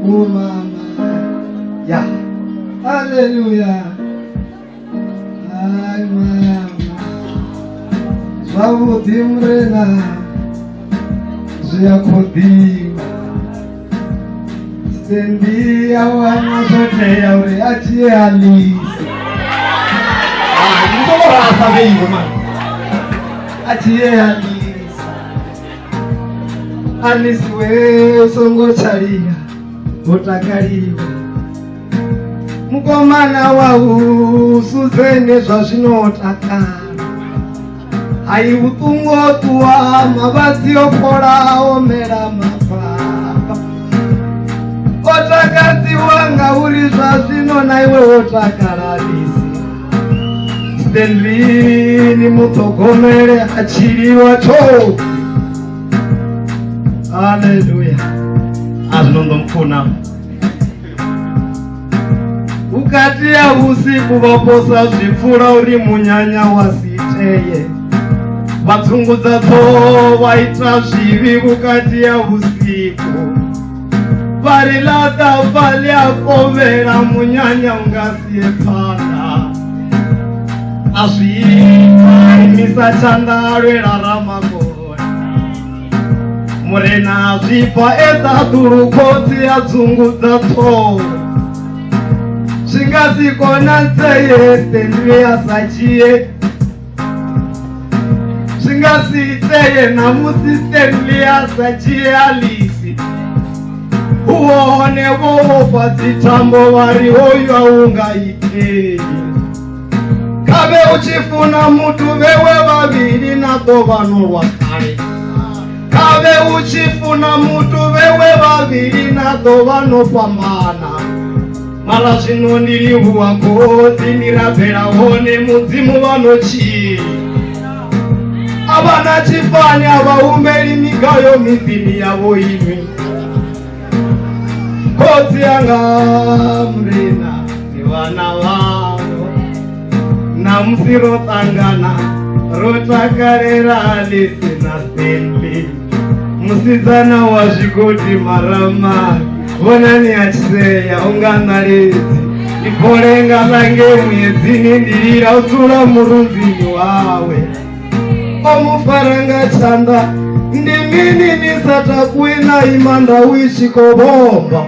Oh mama. Ya. Haleluya. Ai mama. Zwavhuḓi Murena. Zwiyakhodiwa. Sendi ya wana zote ya uri atie Alisi. Ndiko rasa veiwe man. Atie Alisi. Alisi we usongo chalia utakaliwa. Mukomana wahu suzene zvazvinotakara. Hai utungo tuwa mavadzi okora omera mapapa. Otakadziwa ngauri zvazvino naiwe wotakara Alisi. Stanley mutsogomere achiriwa chose. Haleluya. Azvinondomufuna. Ukati ya usiku vaposa zvipfura uri munyanya wasiteye. Vatsungudza tso vaita zvivi ukati ya usiku. Varilata vali akovera munyanya ungasiye panda. Azviimisa chandarwera ramakona. Murena zvipa etadurukotsi atsungudza tso. Zvingasikona nzeye Stanley asachiye. Zvingasiteye namusi Stanley asachiye Alisi. Uone vofa dzitambo vari hoyo aungaitei. Kave uchifuna mutu vewe vaviri nato vanorwa kare. Kave uchifuna mutu vewe vaviri nato vanopambana. Mara zvino ndiri huwakoti ndirabveraone mudzimu vanochii. Avana chifani avaumberi migayo midzini yavo imwe. Koti yanga Murena nevana vavo. Namusi rotangana rotakarera Alisi naStanley. Musidzana wazvikoti marama. Vonani achiseya ungangaridzi. Ikorenga lange muedzini ndirira utsula murunzini wawe. Omufaranga chanda ndimini nisatakwina imanda wishikobomba.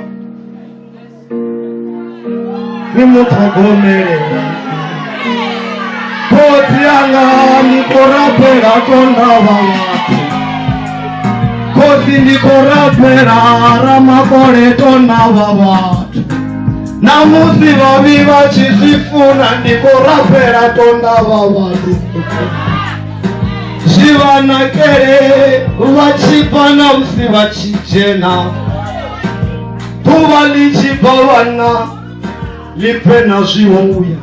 Nimutsogomere. Koti yanga nikorapera tondava watu. Koti ndikorapera ramakore tondava watu. Namusi vavi vachizvifuna ndikorapera tondava watu. Zvivanakere vachipa namusi vachijena. Tuva lichipa vana lipena zviouya.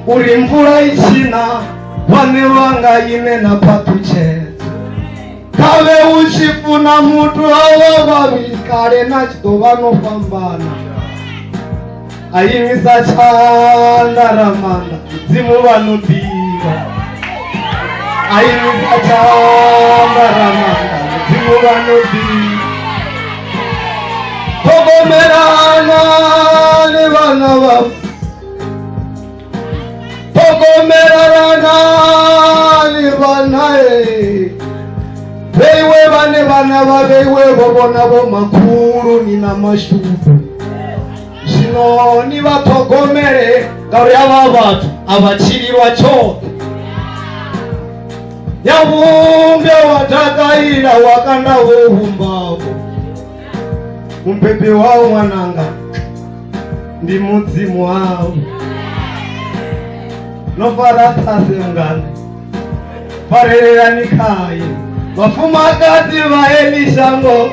Uri mvura ichina vane vangaine napatuchedzo. Kave uchifuna mutu ava vaviri kare nachito vanofambana. Aimisa chanda ramanda mudzimu vanodiwa. Aimisa chanda ramanda mudzimu vanodiwa. Togomerana nevana vavo. Togomerana nevana veiwe vane vana vaveiwe vovonavo makuru nina mashudu. Zvino nivatogomere ngauri ava vatu avachirirwa choke. Nyavumbe watakaira wakanda vohumbavo. Mupepe wavo mwananga ndi mudzimu wavo. Nofaratase ungane parererani kaye. Vafumakadzi vaelishango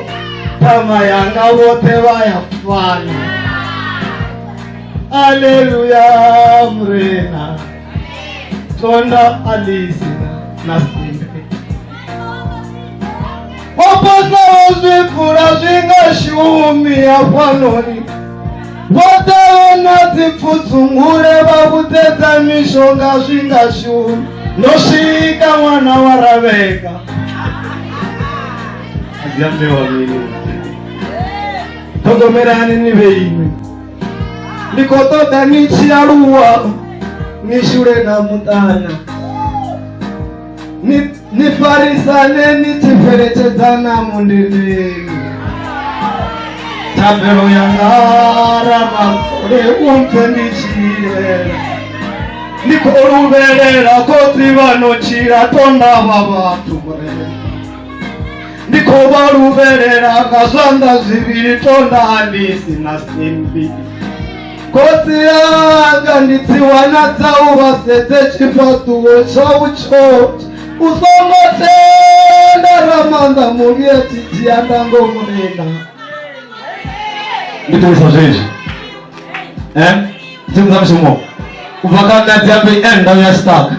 tama yanga vote vayafana. Haleluya Murena tonda Alisi naStanley. Waposa zvipfura zvingashumi afanoni. Vataona dzipfutsungure vakutedza mishonga zvingashumi. Nosvika mwana waraveka. Aziambewa mini. togomerani niveime ndikotoda nichialuwa nishure na mutana nifarisane nichiferechedzana mundendeni tabelo yangara makore umpe ndichire ndikoruverera koti vanochira tonda vavatu ndikovaruverera kazvanda zviviri tonda handisina simbi koti yanga nditsiwana dzau vasetse chifatuwo chauchochi usongotenda ramanda muri yetijiandangomurena nditoisa zvezvi dzimuzamishumo kubva kandati yape endau yasitaka